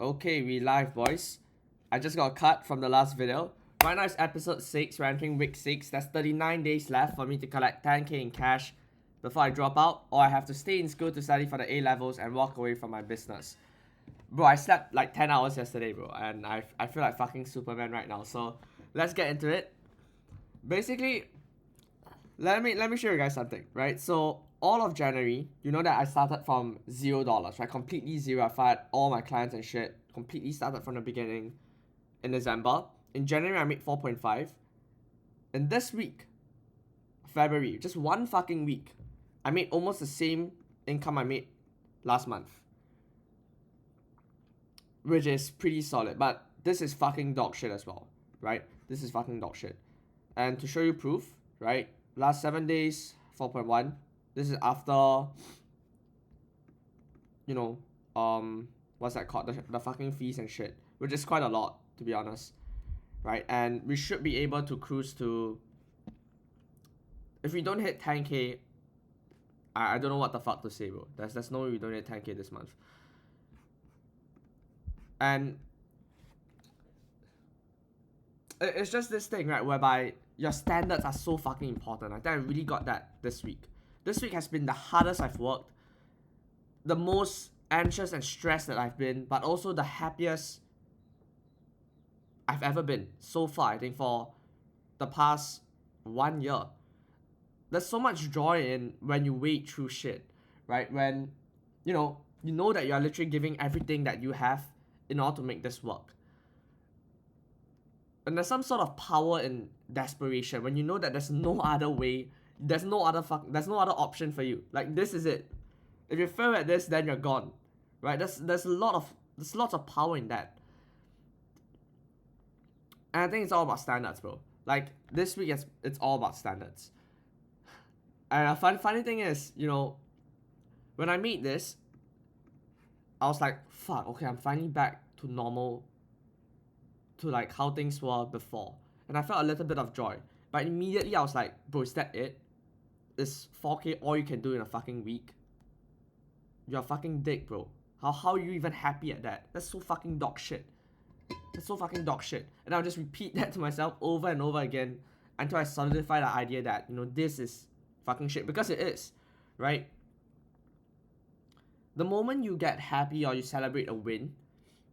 Okay, we live, boys. I just got cut from the last video. Right now it's episode 6, we're entering week 6. There's 39 days left for me to collect 10k in cash before I drop out, or I have to stay in school to study for the A-levels and walk away from my business. Bro, I slept like 10 hours yesterday, bro, and I feel like fucking Superman right now. So, let's get into it. Basically, let me show you guys something, right? So all of January, you know that I started from $0, right? Completely zero. I fired all my clients and shit. Completely started from the beginning in December. In January, I made 4.5. And this week, February, just one fucking week, I made almost the same income I made last month, which is pretty solid. But this is fucking dog shit as well, right? This is fucking dog shit. And to show you proof, right? Last 7 days, 4.1. This is after, you know, what's that called? The fucking fees and shit, which is quite a lot, to be honest, right? And we should be able to cruise to, if we don't hit 10k, I don't know what the fuck to say, bro. There's no way we don't hit 10k this month. And it's just this thing, right, whereby your standards are so fucking important. I think I really got that this week. This week has been the hardest I've worked, the most anxious and stressed that I've been, but also the happiest I've ever been so far, I think, for the past 1 year. There's so much joy in when you wade through shit, right? When, you know that you're literally giving everything that you have in order to make this work. And there's some sort of power in desperation when you know that there's no other way, there's no other option for you. Like, this is it. If you fail at this, then you're gone, right? There's lots of power in that. And I think it's all about standards, bro. Like, this week it's all about standards. And a funny thing is, when I made this, I was like, fuck, okay, I'm finally back to normal, to like how things were before. And I felt a little bit of joy. But immediately I was like, bro, is that it? Is 4k all you can do in a fucking week? You're a fucking dick, bro. How are you even happy at that? That's so fucking dog shit. That's so fucking dog shit. And I'll just repeat that to myself over and over again until I solidify the idea that, this is fucking shit. Because it is, right? The moment you get happy or you celebrate a win,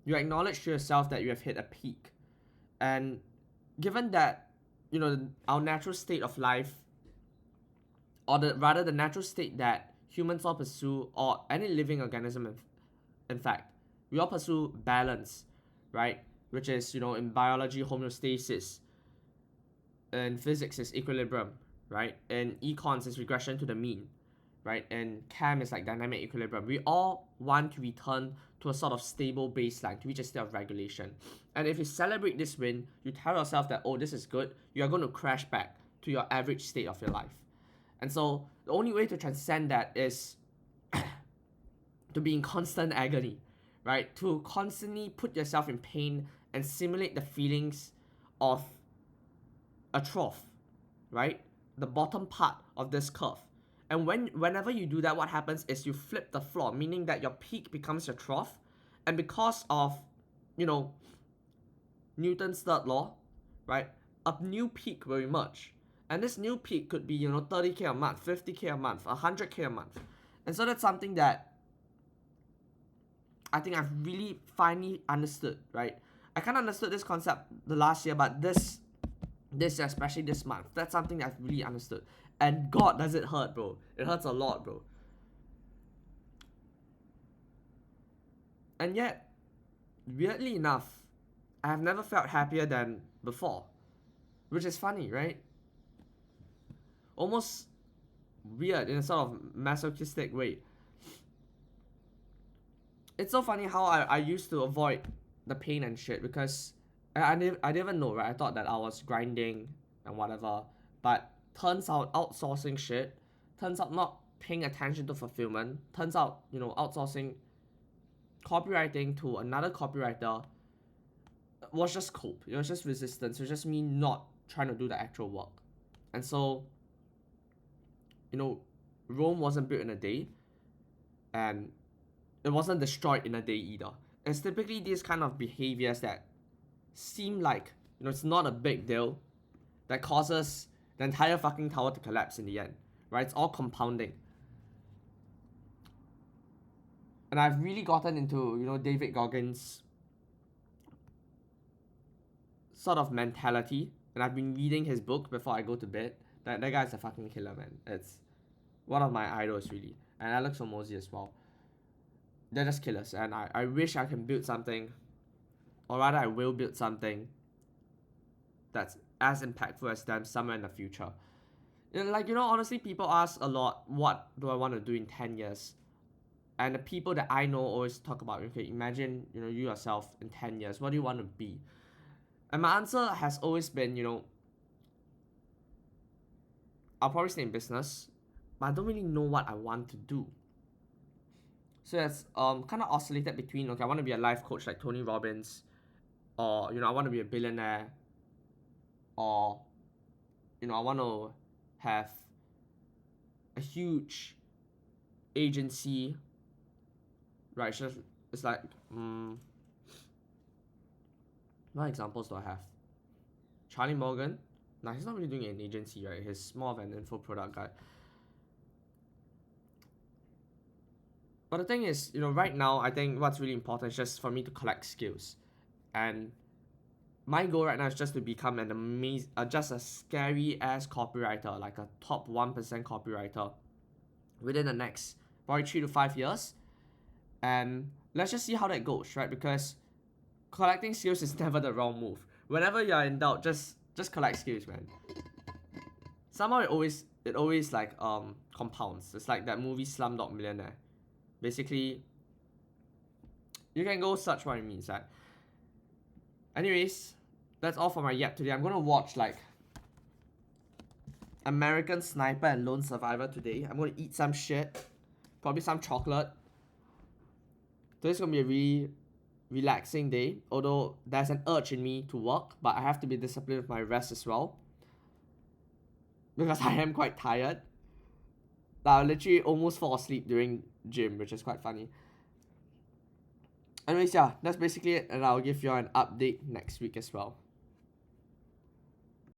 you acknowledge to yourself that you have hit a peak. And given that, our natural state of life, or the natural state that humans all pursue, or any living organism, in fact, we all pursue balance, right? Which is, in biology, homeostasis. In physics, is equilibrium, right? In econs, is regression to the mean, right? And chem is like dynamic equilibrium. We all want to return to a sort of stable baseline, to reach a state of regulation. And if you celebrate this win, you tell yourself that, oh, this is good, you are going to crash back to your average state of your life. And so the only way to transcend that is to be in constant agony, right? To constantly put yourself in pain and simulate the feelings of a trough, right? The bottom part of this curve. And whenever you do that, what happens is you flip the floor, meaning that your peak becomes your trough. And because of, Newton's third law, right? A new peak will emerge. And this new peak could be, 30k a month, 50k a month, 100k a month. And so that's something that I think I've really finally understood, right? I kind of understood this concept the last year, but this especially this month, that's something that I've really understood. And God, does it hurt, bro. It hurts a lot, bro. And yet, weirdly enough, I have never felt happier than before. Which is funny, right? Almost weird in a sort of masochistic way. It's so funny how I used to avoid the pain and shit, because I didn't even know, right? I thought that I was grinding and whatever. But turns out outsourcing shit, turns out not paying attention to fulfillment, turns out, outsourcing copywriting to another copywriter was just cope. It was just resistance. It was just me not trying to do the actual work. And so, Rome wasn't built in a day, and it wasn't destroyed in a day either. it's typically these kind of behaviors that seem like, it's not a big deal that causes the entire fucking tower to collapse in the end, right? It's all compounding. And I've really gotten into, David Goggins' sort of mentality, and I've been reading his book before I go to bed. That guy's a fucking killer, man. It's one of my idols, really. And Alex Hormozi as well. They're just killers, and I wish I can build something, or rather I will build something that's as impactful as them somewhere in the future. Honestly, people ask a lot, what do I want to do in 10 years? And the people that I know always talk about, okay, imagine, you yourself in 10 years, what do you want to be? And my answer has always been, I'll probably stay in business, but I don't really know what I want to do. So it's kind of oscillated between, okay, I want to be a life coach like Tony Robbins, or, I want to be a billionaire, or, I want to have a huge agency, right? It's like, what examples do I have? Charlie Morgan? Nah, he's not really doing an agency, right? He's more of an info product guy. But the thing is, right now, I think what's really important is just for me to collect skills. And my goal right now is just to become an amazing, just a scary ass copywriter, like a top 1% copywriter within the next probably 3 to 5 years. And let's just see how that goes, right? Because collecting skills is never the wrong move. Whenever you're in doubt, just collect skills, man. Somehow it always like compounds. It's like that movie Slumdog Millionaire. Basically, you can go search what it means, right? Anyways, that's all for my yap today. I'm gonna watch like American Sniper and Lone Survivor today. I'm gonna eat some shit, probably some chocolate. Today's gonna be a really relaxing day, although there's an urge in me to work, but I have to be disciplined with my rest as well, because I am quite tired. I literally almost fall asleep during gym, which is quite funny. Anyways, yeah, that's basically it, and I'll give you an update next week as well.